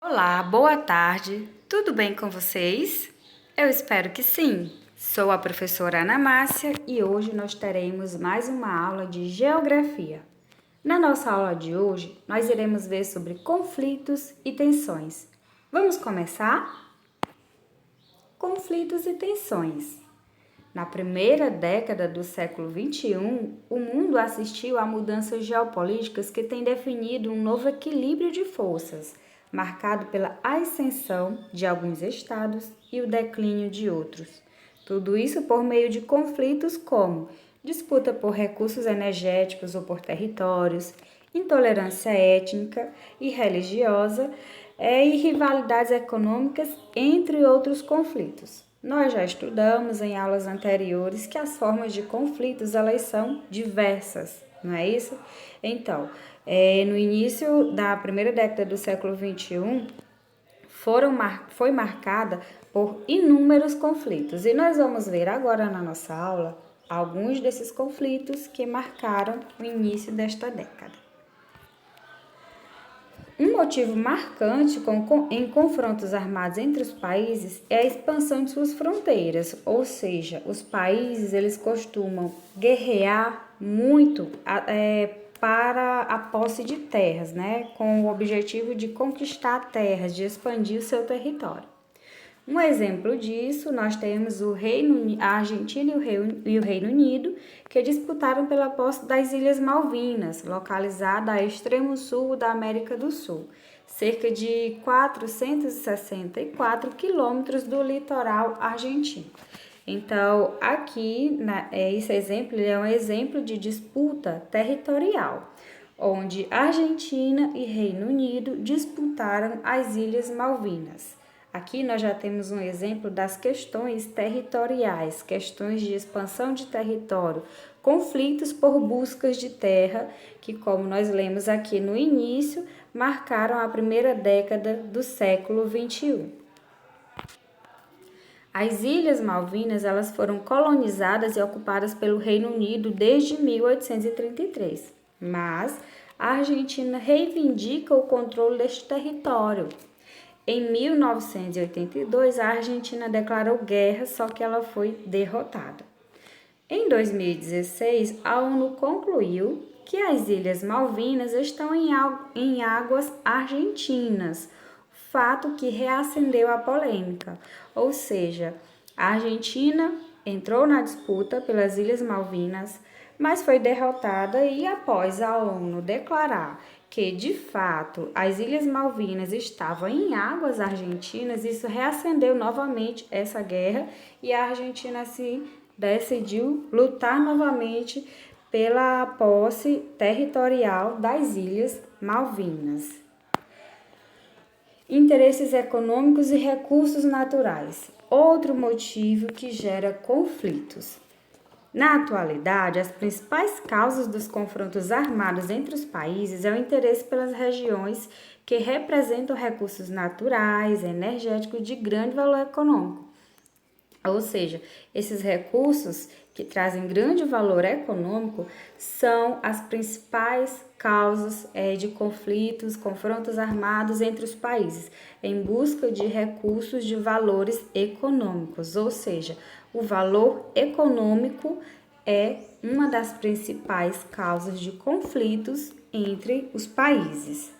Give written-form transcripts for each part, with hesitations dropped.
Olá, boa tarde. Tudo bem com vocês? Eu espero que sim. Sou a professora Ana Márcia e hoje nós teremos mais uma aula de geografia. Na nossa aula de hoje, nós iremos ver sobre conflitos e tensões. Vamos começar? Conflitos e tensões. Na primeira década do século XXI, o mundo assistiu a mudanças geopolíticas que têm definido um novo equilíbrio de forças, marcado pela ascensão de alguns estados e o declínio de outros. Tudo isso por meio de conflitos como disputa por recursos energéticos ou por territórios, intolerância étnica e religiosa, e rivalidades econômicas, entre outros conflitos. Nós já estudamos em aulas anteriores que as formas de conflitos elas são diversas, não é isso? Então, no início da primeira década do século XXI, foi marcada por inúmeros conflitos e nós vamos ver agora na nossa aula alguns desses conflitos que marcaram o início desta década. Um motivo marcante em confrontos armados entre os países é a expansão de suas fronteiras, ou seja, os países eles costumam guerrear muito para a posse de terras, né, com o objetivo de conquistar terras, de expandir o seu território. Um exemplo disso, nós temos a Argentina e o Reino Unido, que disputaram pela posse das Ilhas Malvinas, localizada ao extremo sul da América do Sul, cerca de 464 quilômetros do litoral argentino. Então, aqui, esse exemplo é um exemplo de disputa territorial, onde Argentina e Reino Unido disputaram as Ilhas Malvinas. Aqui nós já temos um exemplo das questões territoriais, questões de expansão de território, conflitos por buscas de terra, que, como nós lemos aqui no início, marcaram a primeira década do século XXI. As Ilhas Malvinas elas foram colonizadas e ocupadas pelo Reino Unido desde 1833, mas a Argentina reivindica o controle deste território. Em 1982, a Argentina declarou guerra, só que ela foi derrotada. Em 2016, a ONU concluiu que as Ilhas Malvinas estão em águas argentinas, fato que reacendeu a polêmica, ou seja, a Argentina entrou na disputa pelas Ilhas Malvinas, mas foi derrotada e após a ONU declarar que, de fato, as Ilhas Malvinas estavam em águas argentinas, isso reacendeu novamente essa guerra e a Argentina, assim, decidiu lutar novamente pela posse territorial das Ilhas Malvinas. Interesses econômicos e recursos naturais. Outro motivo que gera conflitos. Na atualidade, as principais causas dos confrontos armados entre os países é o interesse pelas regiões que representam recursos naturais, energéticos de grande valor econômico. Ou seja, esses recursos que trazem grande valor econômico são as principais causas de confrontos armados entre os países, em busca de recursos de valores econômicos, ou seja, o valor econômico é uma das principais causas de conflitos entre os países.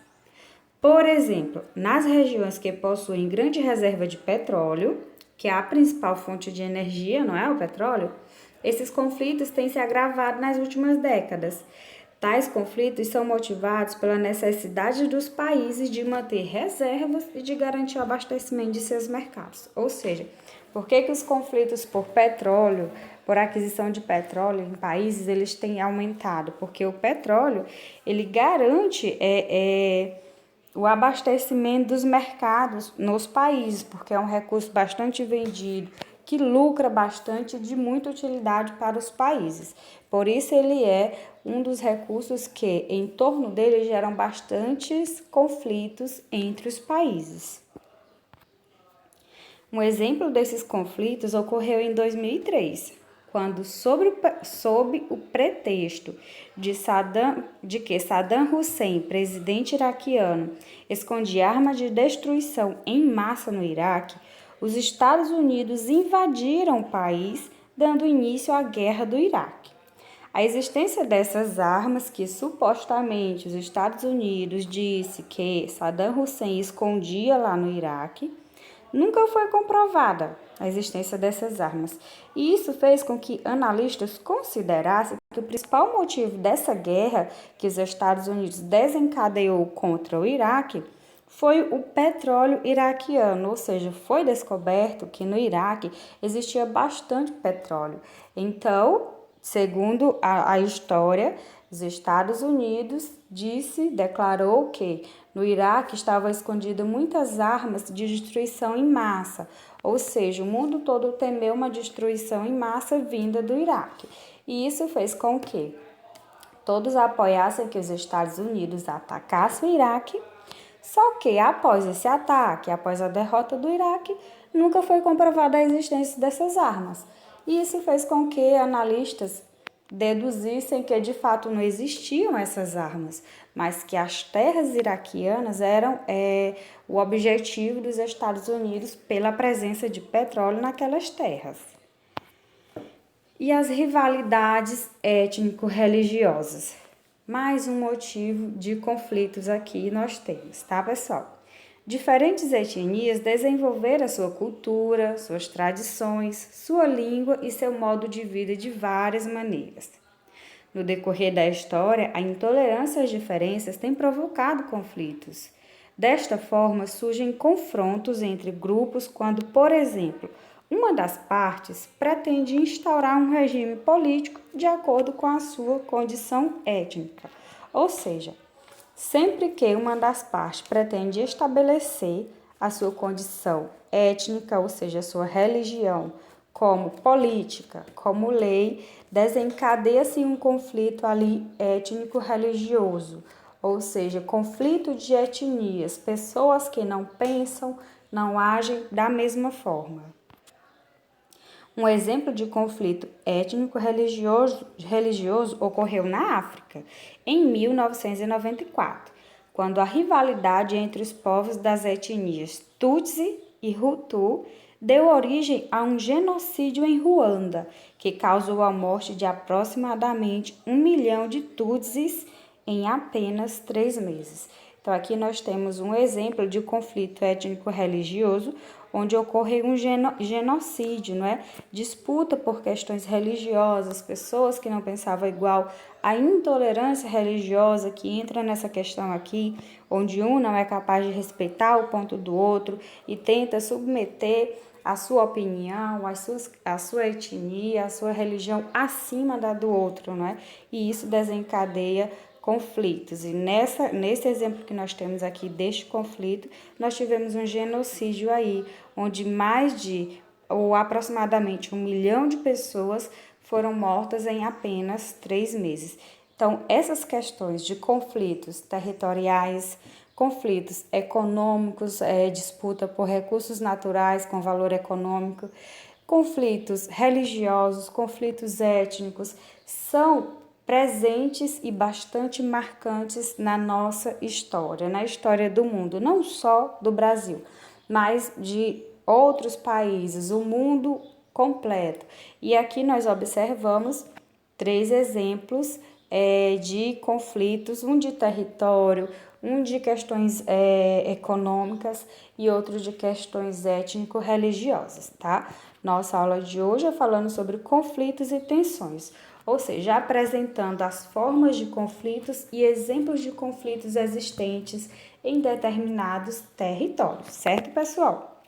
Por exemplo, nas regiões que possuem grande reserva de petróleo, que é a principal fonte de energia, não é o petróleo? Esses conflitos têm se agravado nas últimas décadas. Tais conflitos são motivados pela necessidade dos países de manter reservas e de garantir o abastecimento de seus mercados. Ou seja, por que os conflitos por petróleo, por aquisição de petróleo em países, eles têm aumentado? Porque o petróleo, ele garante o abastecimento dos mercados nos países, porque é um recurso bastante vendido, que lucra bastante, de muita utilidade para os países. Por isso, ele é um dos recursos que, em torno dele, geram bastantes conflitos entre os países. Um exemplo desses conflitos ocorreu em 2003, quando, sob o pretexto de que Saddam Hussein, presidente iraquiano, escondia armas de destruição em massa no Iraque, os Estados Unidos invadiram o país, dando início à Guerra do Iraque. A existência dessas armas que supostamente os Estados Unidos disse que Saddam Hussein escondia lá no Iraque, nunca foi comprovada a existência dessas armas. E isso fez com que analistas considerassem que o principal motivo dessa guerra que os Estados Unidos desencadeou contra o Iraque foi o petróleo iraquiano, ou seja, foi descoberto que no Iraque existia bastante petróleo. Então, segundo a história, os Estados Unidos declarou que no Iraque estavam escondidas muitas armas de destruição em massa, ou seja, o mundo todo temeu uma destruição em massa vinda do Iraque. E isso fez com que todos apoiassem que os Estados Unidos atacassem o Iraque, só que após esse ataque, após a derrota do Iraque, nunca foi comprovada a existência dessas armas. E isso fez com que analistas deduzissem que de fato não existiam essas armas, mas que as terras iraquianas eram o objetivo dos Estados Unidos pela presença de petróleo naquelas terras. E as rivalidades étnico-religiosas. Mais um motivo de conflitos aqui nós temos, tá, pessoal? Diferentes etnias desenvolveram a sua cultura, suas tradições, sua língua e seu modo de vida de várias maneiras. No decorrer da história, a intolerância às diferenças tem provocado conflitos. Desta forma, surgem confrontos entre grupos quando, por exemplo, uma das partes pretende instaurar um regime político de acordo com a sua condição étnica, ou seja, sempre que uma das partes pretende estabelecer a sua condição étnica, ou seja, a sua religião, como política, como lei, desencadeia-se um conflito ali étnico-religioso, ou seja, conflito de etnias, pessoas que não pensam, não agem da mesma forma. Um exemplo de conflito étnico-religioso ocorreu na África, em 1994, quando a rivalidade entre os povos das etnias Tutsi e Hutu deu origem a um genocídio em Ruanda, que causou a morte de aproximadamente 1 milhão de Tutsis em apenas 3 meses. Então, aqui nós temos um exemplo de conflito étnico-religioso, onde ocorreu um genocídio, não é? Disputa por questões religiosas, pessoas que não pensavam igual, a intolerância religiosa que entra nessa questão aqui, onde um não é capaz de respeitar o ponto do outro e tenta submeter a sua opinião, a sua etnia, a sua religião acima da do outro, não é? E isso desencadeia conflitos. E nesse exemplo que nós temos aqui deste conflito, nós tivemos um genocídio aí, onde ou aproximadamente 1 milhão de pessoas foram mortas em apenas 3 meses. Então, essas questões de conflitos territoriais, conflitos econômicos, disputa por recursos naturais com valor econômico, conflitos religiosos, conflitos étnicos, são presentes e bastante marcantes na nossa história, na história do mundo, não só do Brasil, mas de outros países, o mundo completo. E aqui nós observamos 3 exemplos de conflitos, um de território, um de questões econômicas e outro de questões étnico-religiosas, tá? Nossa aula de hoje é falando sobre conflitos e tensões, ou seja, apresentando as formas de conflitos e exemplos de conflitos existentes em determinados territórios, certo, pessoal?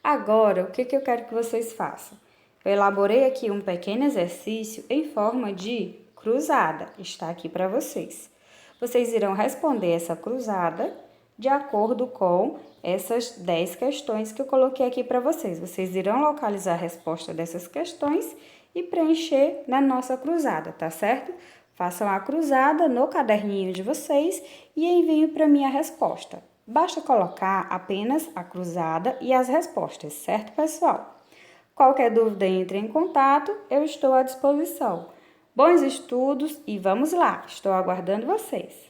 Agora, o que eu quero que vocês façam? Eu elaborei aqui um pequeno exercício em forma de cruzada, está aqui para vocês. Vocês irão responder essa cruzada de acordo com essas 10 questões que eu coloquei aqui para vocês. Vocês irão localizar a resposta dessas questões e preencher na nossa cruzada, tá certo? Façam a cruzada no caderninho de vocês e enviem para mim a resposta. Basta colocar apenas a cruzada e as respostas, certo, pessoal? Qualquer dúvida, entre em contato, eu estou à disposição. Bons estudos e vamos lá, estou aguardando vocês.